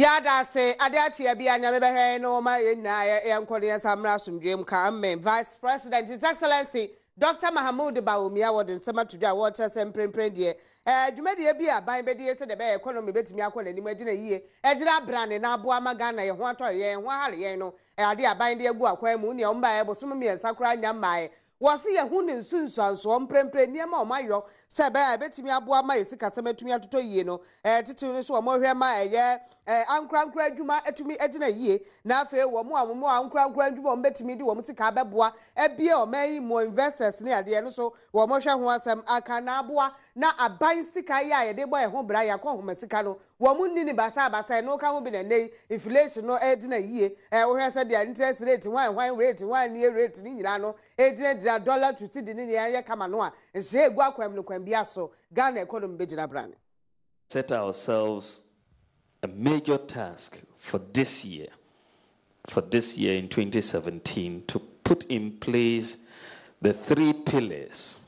Yada say Adiati Abia Nabebe no ma Yankoni Samra Sumjim Kamen, Vice President, His Excellency Dr. Mahamoud Baumia Warden Summer to their waters and Prendia. Jumedia Bia, by Bedia said the Bay economy bet me aqua and imagine a year. Edra Brand and Abuama Gana, and Water, and Wahaliano, Adia Bindia Gua, Quemuni, Umba, Bosumi, and Sakra Yamai. Was he a hunin soon so near Mayo, Sabe, bet me Abuama is a customer to me to Yeno, Titus or Morema, Uncrown Granduma to me at a year. Now, fair or more Uncrown Granduma bet me do Musica Babua, a beer or may more investors near the end so, or Mosha was some Akanabua, now a bicycle, they buy a home Braya, Con Mexicano, Wamuni Basa, no can be a day, inflation no edge in a year, or has said the interest rate, wine rate, 1 year rate in Milano, $8 to sit in the area Kamanoa, and say Guaquam no Quambiaso, Ghana economy Bejina Brand. Set ourselves a major task for this year in 2017, to put in place the 3 pillars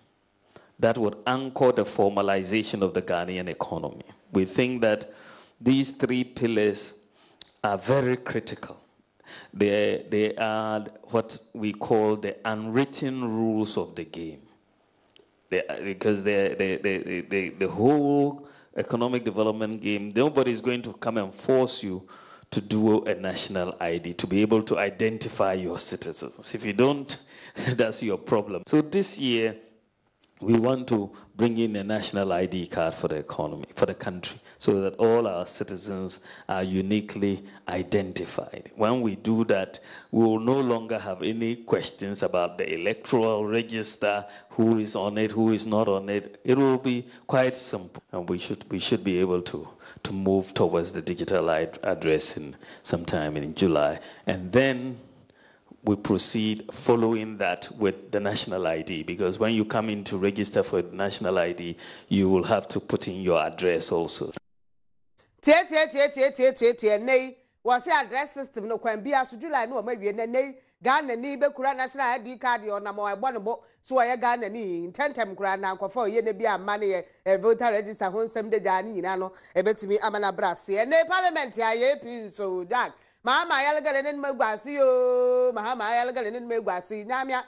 that would anchor the formalization of the Ghanaian economy. We think that these 3 pillars are very critical. They are what we call the unwritten rules of the game. Because the whole economic development game, nobody is going to come and force you to do a national ID, to be able to identify your citizens. If you don't, that's your problem. So this year, we want to bring in a national ID card for the economy, for the country, so that all our citizens are uniquely identified. When we do that, we will no longer have any questions about the electoral register, who is on it, who is not on it. It will be quite simple, and we should be able to move towards the digital address in sometime in July, and then we proceed following that with the national ID, because when you come in to register for the national ID, you will have to put in your address also. Nay, was the address system no can be as July no maybe nay, Ghana ni be kura national ID card or na mo ebonbo so ya Ghana ni intentem kura na nkofo ye na bia money a voter register hon sem de jani nyina no ebetimi amana brase na parliament ya ye please so that Mama yalagale nen magwasi yo Mama yalagale nen magwasi nyamia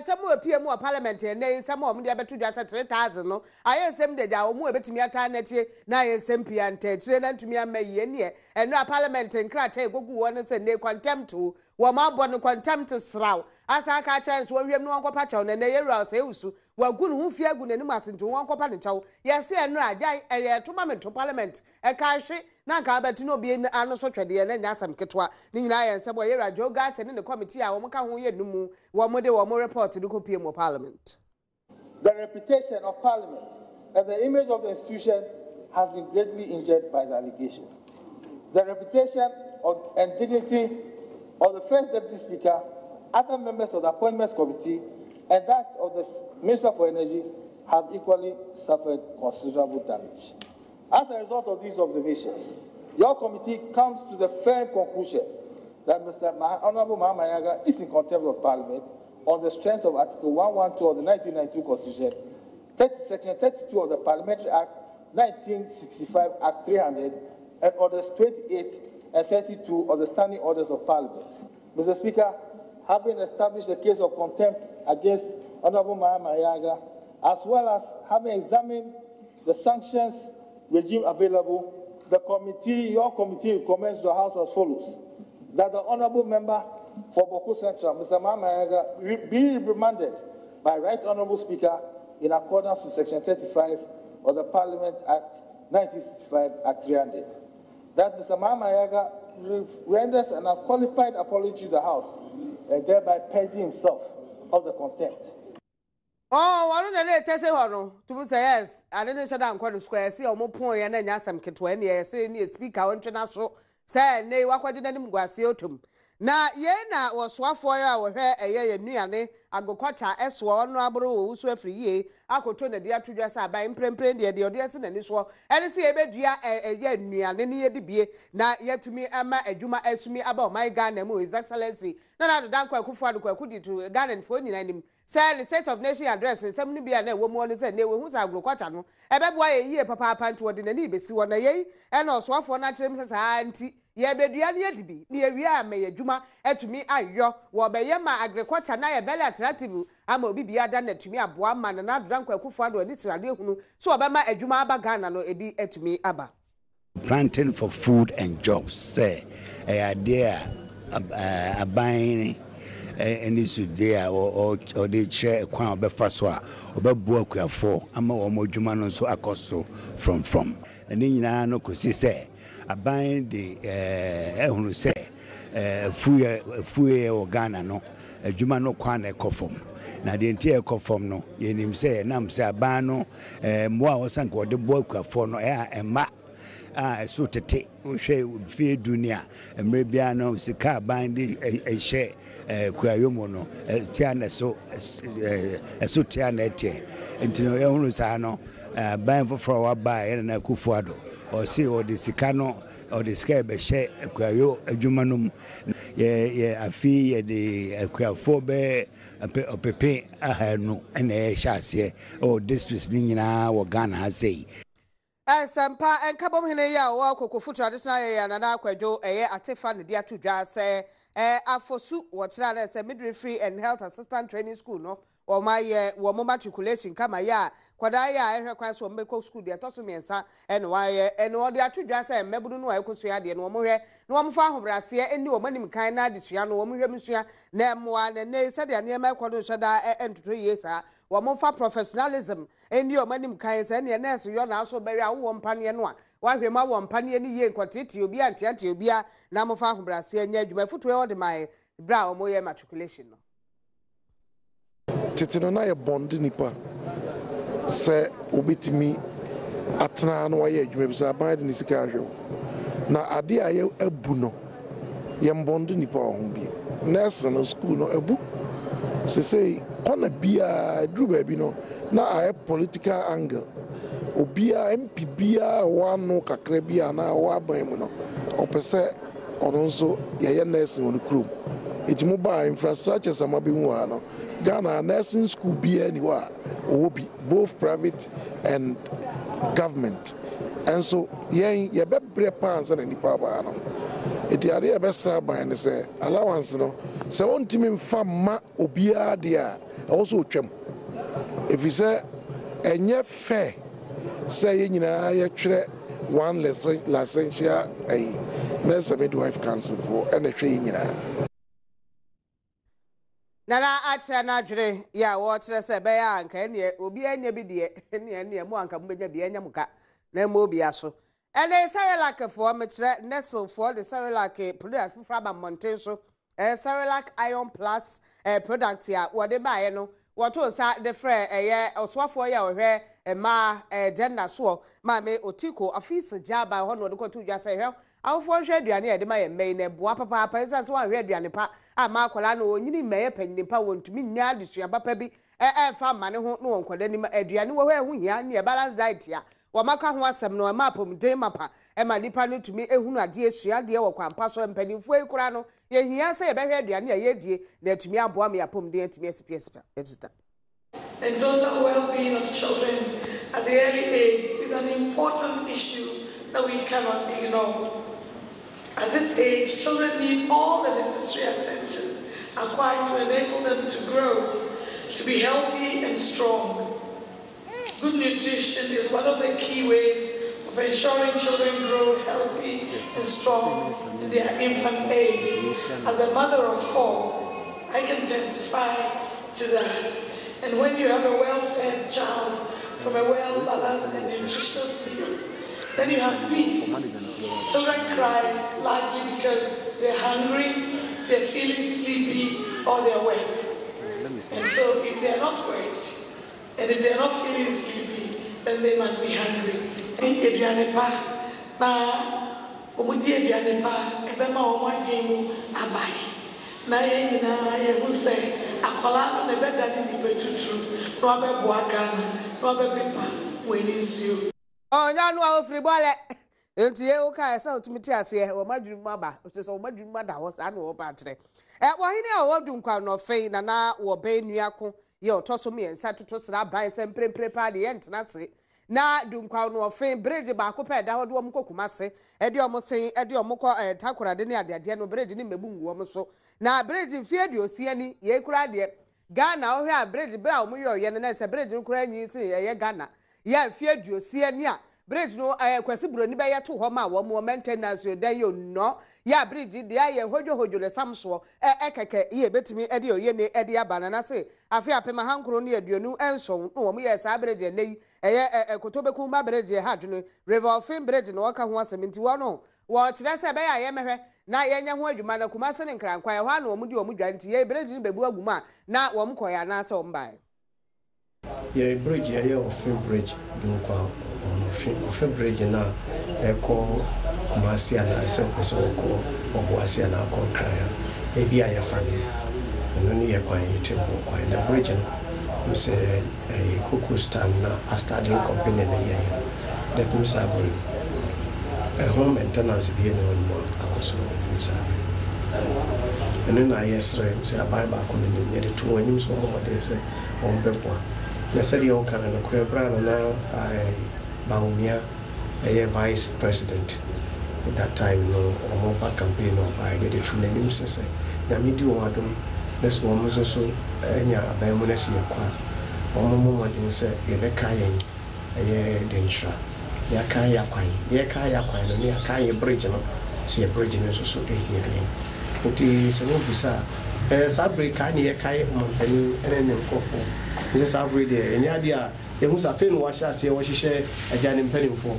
some PM or parliament and some of them to just 3,000 no I same de ja omu ebetimi ata na tie na ye sempi ante kire na ntumi amaye ne and na parliament nkrata egogu won se ne contempt wo ma bo no contempt sraw asa ka chance wo hwem no onkopa chaw na ye raw se usu wagu no hu fi agu nanim asinto onkopa ne chaw ye se enu adan eye to to parliament e ka hwe na ka abeti no bi ano so twede na nya asam ketwa ni nyina ye nsebo ye radio gate ne committee a wo ka ho ye numu wo mo de wo mo report to the PM Parliament. The reputation of Parliament and the image of the institution has been greatly injured by the allegation. The reputation and dignity of the First Deputy Speaker, other members of the Appointments Committee, and that of the Minister for Energy have equally suffered considerable damage. As a result of these observations, your committee comes to the firm conclusion that Mr. Honorable Mahamayaga is in contempt of Parliament on the strength of Article 112 of the 1992 Constitution, Section 32 of the Parliamentary Act 1965, Act 300, and Orders 28 and 32 of the Standing Orders of Parliament. Mr. Speaker, having established a case of contempt against Honorable Mahamayaga, as well as having examined the sanctions regime available, your committee recommends to the House as follows: that the Honorable Member for Boko Central, Mr. Mahamayaga, be remanded by Right Honorable Speaker in accordance with Section 35 of the Parliament Act 1965, Act 300. That Mr. Mahamayaga renders an unqualified apology to the House and thereby purging himself of the contempt. Oh, I don't know. Say no. To say yes, I didn't shut down quite a square. See, I'm point and then some kitwen. Say, near speaker international. Say, nay, what didn't go see autumn. Na ye na was swafoya or hair a year nearly. I go quacha as one honorable who free ye. I could turn the dear to dress by imprint the audience and this war. And see a bed a year near near the beer. Now yet to me, Emma, a Juma asked me about my Ghana, His Excellency. None of the Danko Kufa could you to a garden for any. say the state of nation address nsem ni bia na ewo mu no say na ewo hu sa agro no ebeboa ye papa nti wode na ni besi wo na ye e na osoafo na kyerem say saa nti ye bedua ne yedibi na ye wi ame adwuma etumi ayo wo be ye ma agriculture na ye very attractive ama obi bia da na etumi aboa ma na adran kwakufo ado ni sirade hunu so obema adwuma aba Ghana no ebi etumi aba. Planting for food and jobs say idea aban any sudia or they share kwan obefa so a obebu akuafo ama wo modwuma no so akoso from and nyina no kosi say aban de ehunu say fuye o Ghana no adwuma no kwan na ekofom na de ntie ekofom no yenim say nam say aban no mo a wosanka wo de bu akuafo no ema so tete hwe fie dunia emre bia no sika bandi ehye kwayomo no tia na so tia na etie ntino ehunu sa no ban foforo wa ba ye na kufuado o si o de sika no o de sika be hye kwayo adwumanum ye afi ye de kwafo be opepe ahanu na ye hyase o districts ni nyina wo Ghana ha sei. Sampa enkabom hene ya wo kokofu traditional ya na akwadwo eye atefa ne dia tudwa se afosu wo kira na se midwifery and health assistant training school no o maye wo mo matriculation kama ya kwada ya ehwe kwan so mbeko school dia toso miensa ene waye ene wo dia tudwa se mebudu no ayekoso ya de no mo hwe no mo fa ahobrase eni wo manim kan na adesua no wo mo hwe msua na emwa ne se de ne ma kwado hweda entoto yesa Wamonfa professionalism eni o manim kan se ne nurse yo na so beri awo mpane no a wahwema wo mpane ni ye nkwatete obi antiante obi a na mofa ahobrase anya adwuma futo e ode mai bra o moye matriculation no tete no na ye bond nipa se obetimi atena no waye adwuma bi sa ban de ni sika ahwe na ade a ye abu no ye bond nipa ho bi nurse no school no abu se say on a bia drew baby no na a political angle obia MP bia wano kakra bia na wa ban mu no opese onso ye nursing on krum etimu ba infrastructure sama bi mu ha no Ghana nursing school bia ni wa obi both private and government and so ye bebre pans na nipa ba no eti ade be stra ban ne say allowance no se ontimi mfa ma obia de a also twem if you say enye fair say ye nyina ye twere one licensure nurse midwife council for and hwe nyina nana achira na adwere ya wo kire se be ya anka ene obi anya bi de ene mu anka mbenya bi anya muka na mo obi aso ene Sarelak for me kire nestle for the Sarelak product fufra ba mountain so Sarelak Iron Plus product ya wo de ba ye no woto sa de frɛ eye oswafo ya ohwe ma gender so ma me otiko office jaba ho no de kwoto dwa se hwe awofo hwe aduane ya de ma ye mei na boa papa papa isa so hwe aduane pa ama akola no onyini meye panyin pa wontumi nya adesua papa bi fa ma ne ho no wonkwada ni aduane wo hwe hu hia ne balance diet ya wo maka ho asem no ma pom den mapa ma nipa no tumi ehunu ade esua de wo kwampa so mpanimfo ekura no ye hia se ye behwe aduane ya ye die na tumi aboa me apom den tumi esipiesipa etita. And total well-being of children at the early age is an important issue that we cannot ignore. At this age, children need all the necessary attention acquired to enable them to grow, to be healthy and strong. Good nutrition is one of the key ways of ensuring children grow healthy and strong in their infant age. As a mother of 4, I can testify to that. And when you have a well-fed child from a well-balanced and nutritious meal, then you have peace. Children cry largely because they're hungry, they're feeling sleepy, or they're wet. And so if they're not wet, and if they're not feeling sleepy, then they must be hungry. Na ye na ye hu se akola no ne beda ni betutru no abeboaka no abepepa weni nsuo onya no a ofri bole enti ye wo ka ese otumiti ase wo madwum aba o se wo madwum ada wo sa na wo pa tere wo hene a wo du nkwa no fe na wo be nuako ye otoso me ensa toto sra ban semprempre pa de yentna se na dunkwa no ofen bridge ba ko pe da ho de om kokuma se e de om sen e de om ko takorade ne ade no bridge ne mebu nwo mo so na bridge fie de osiani ye kura de Ghana ohwe a bridge bra om yo ye na se bridge kura nyi se ye Ghana ya fie de osiani a bridge no kwasi broni be ye to ho ma wo mo maintenance yo dan yo no ya bridge de aye hojo le samso keke ye betimi e de oye ne e de abana na se afi apema hankro ne aduonu enso no mo ye sa bridge ne eye kotobeku ma bridge ha dwene revolving bridge no waka ho aseminti wo no wo tire se be ya ye mehwe na ye nya ho adwuma na kuma se ne nkrankwa ye ho na omu di omu dwanti ye bridge ne bebu aguma na wo mkoya na se ombae ye bridge ye offing bridge dunkwa offing bridge na eko kumasi ana se pese ko obuasi ana konkraya ebi aye fani no ni ye kwan yitembo kwan na bridge no se kuku stand na a starting company na ye that musabul home maintenance bi no mo akoso musabul eno na yesre se abai ba ko ni ye de to anim so mo de se on bebo na said you can na kure bra na Badwam vice president at that time no omo ba campaign no by get the true name say na me di o adom this one so enya abai mo na se kwa omo mo den say e be ka yen densha ya ka ya kwan no ne ka ye bridge no so ye bridge no so here uti se no bisa sabre ka ne ye kai montani ene nkofo nse sabre de enya dia ehu sa fe no wa sha se wo hihye agane mpanimfo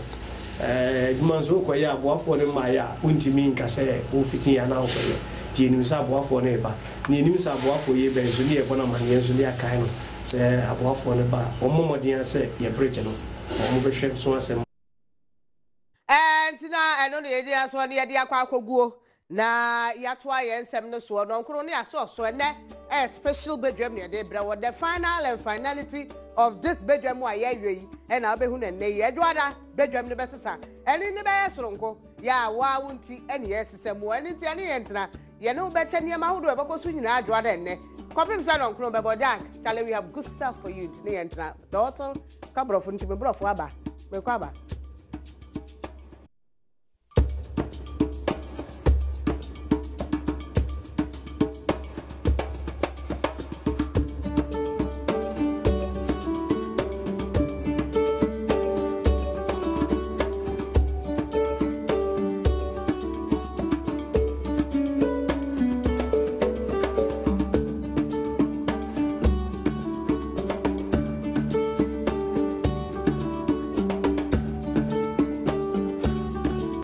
dumanzo ko ya aboafo ne ma ya untimi nka se wo fitin ya na wo ye ti enim sa aboafo ne ba ne enim sa aboafo ye be nso ne ye bona man ye nso ne akai no se aboafo ne ba omomodin se ye bridge no omo be hwe so asem tina eno ne ye dia so ne ye dia kwa akoguo na yatwa ye nsem no so no nkro ne aso so ene special bedroom ne de bra the final and finality of this bedroom wa ye yi and abehu na ne ye dwada bedroom ne besesa eni ne be yesoronko ya wa wunti ene yesesem wo eni ti ene yentna ye no be chanie ma hodo e bekoso nyina adwada enne kopim sa no nkro be bodak chale we have good stuff for you ne yentna daughter kabrofo nti me brofo aba me kwa aba